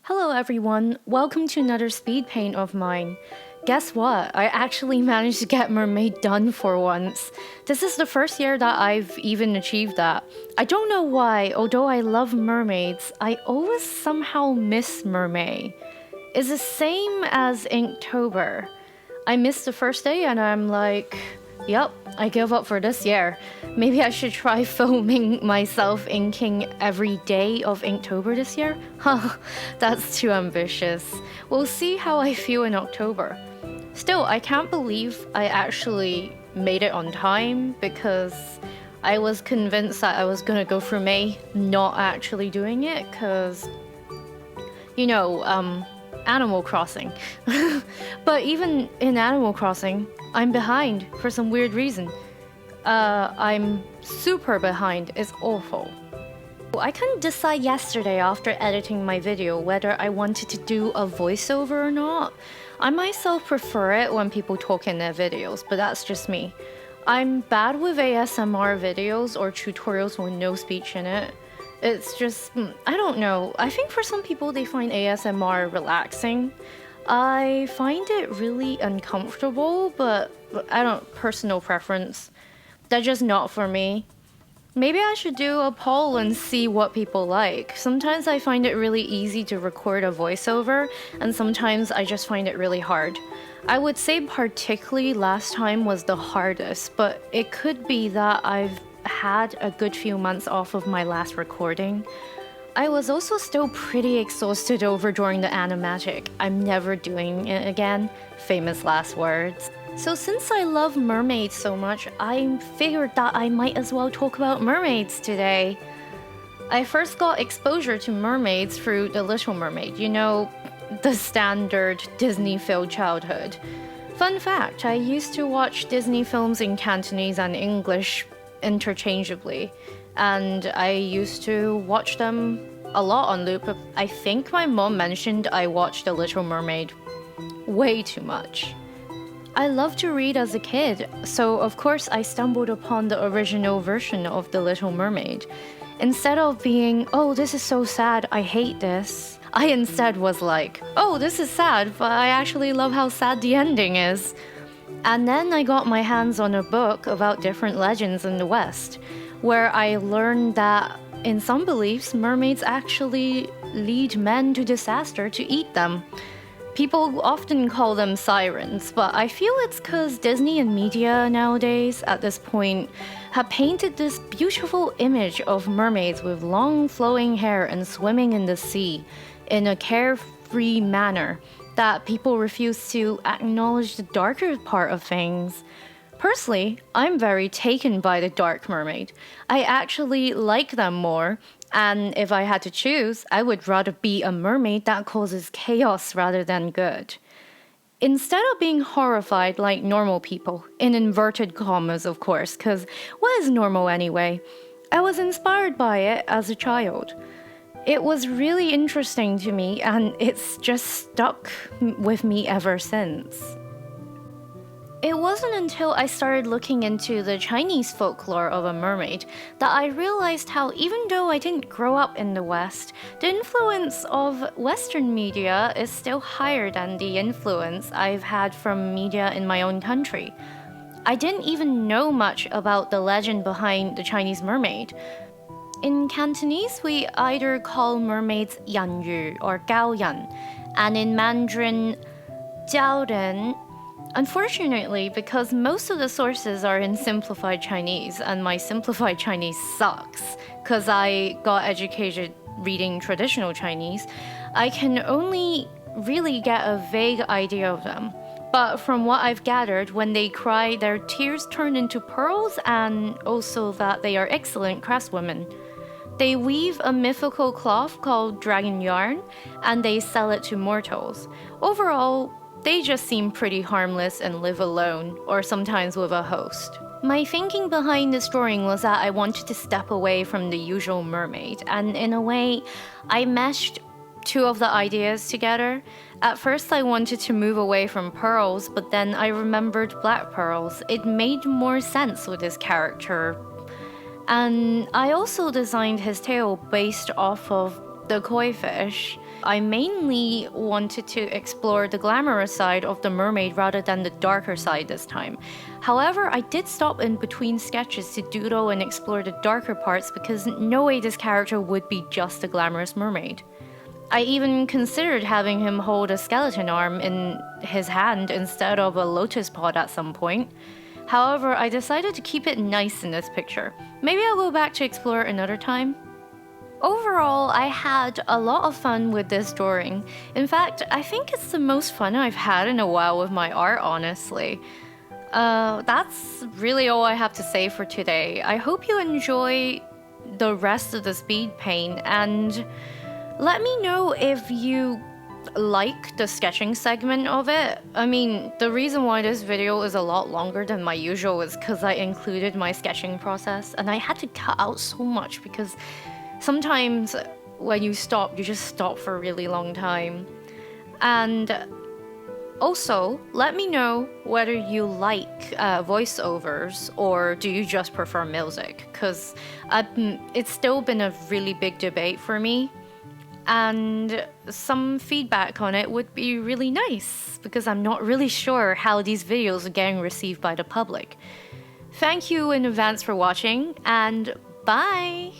Hello everyone, welcome to another speed paint of mine. Guess what? I actually managed to get Mermaid done for once. This is the first year that I've even achieved that. I don't know why, although I love mermaids, I always somehow miss MerMay. It's the same as Inktober. I missed the first day and I'm like, yep, I give up for this year. Maybe I should try filming myself inking every day of Inktober this year? Huh, that's too ambitious. We'll see how I feel in October. Still, I can't believe I actually made it on time because I was convinced that I was gonna go through May not actually doing it because, Animal Crossing. But even in Animal Crossing, I'm behind for some weird reason. I'm super behind. It's awful. I couldn't decide yesterday after editing my video whether I wanted to do a voiceover or not. I myself prefer it when people talk in their videos, but that's just me. I'm bad with ASMR videos or tutorials with no speech in it. It's just, I don't know. I think for some people they find ASMR relaxing. I find it really uncomfortable, but personal preference. That's just not for me. Maybe I should do a poll and see what people like. Sometimes I find it really easy to record a voiceover, and sometimes I just find it really hard. I would say particularly last time was the hardest, but it could be that I've had a good few months off of my last recording. I was also still pretty exhausted over during the animatic. I'm never doing it again. Famous last words. So since I love mermaids so much, I figured that I might as well talk about mermaids today. I first got exposure to mermaids through The Little Mermaid, the standard Disney-filled childhood. Fun fact, I used to watch Disney films in Cantonese and English interchangeably, and I used to watch them a lot on loop. I think my mom mentioned I watched The Little Mermaid way too much. I loved to read as a kid, so of course I stumbled upon the original version of The Little Mermaid. Instead of being, oh, this is so sad, I hate this, I instead was like, oh, this is sad, but I actually love how sad the ending is. And then I got my hands on a book about different legends in the West, where I learned that in some beliefs, mermaids actually lead men to disaster to eat them. People often call them sirens, but I feel it's because Disney and media nowadays, at this point, have painted this beautiful image of mermaids with long flowing hair and swimming in the sea in a carefree manner that people refuse to acknowledge the darker part of things. Personally, I'm very taken by the dark mermaid. I actually like them more, and if I had to choose, I would rather be a mermaid that causes chaos rather than good. Instead of being horrified like normal people, in inverted commas of course, because what is normal anyway? I was inspired by it as a child. It was really interesting to me, and it's just stuck with me ever since. It wasn't until I started looking into the Chinese folklore of a mermaid that I realized how even though I didn't grow up in the West, the influence of Western media is still higher than the influence I've had from media in my own country. I didn't even know much about the legend behind the Chinese mermaid. In Cantonese, we either call mermaids Yan Yu or Gao Yan, and in Mandarin, Jiao Ren. Unfortunately, because most of the sources are in simplified Chinese, and my simplified Chinese sucks, because I got educated reading traditional Chinese, I can only really get a vague idea of them. But from what I've gathered, when they cry, their tears turn into pearls, and also that they are excellent craftswomen. They weave a mythical cloth called dragon yarn, and they sell it to mortals. Overall, they just seem pretty harmless and live alone, or sometimes with a host. My thinking behind this drawing was that I wanted to step away from the usual mermaid, and in a way, I meshed two of the ideas together. At first I wanted to move away from pearls, but then I remembered black pearls. It made more sense with this character. And I also designed his tail based off of the koi fish, I mainly wanted to explore the glamorous side of the mermaid rather than the darker side this time. However, I did stop in between sketches to doodle and explore the darker parts because no way this character would be just a glamorous mermaid. I even considered having him hold a skeleton arm in his hand instead of a lotus pod at some point. However, I decided to keep it nice in this picture. Maybe I'll go back to explore another time. Overall, I had a lot of fun with this drawing. In fact, I think it's the most fun I've had in a while with my art, honestly. That's really all I have to say for today. I hope you enjoy the rest of the speed paint, and let me know if you like the sketching segment of it. I mean, the reason why this video is a lot longer than my usual is because I included my sketching process, and I had to cut out so much because sometimes when you stop, you just stop for a really long time. And also, let me know whether you like voiceovers or do you just prefer music, because it's still been a really big debate for me. And some feedback on it would be really nice, because I'm not really sure how these videos are getting received by the public. Thank you in advance for watching, and bye!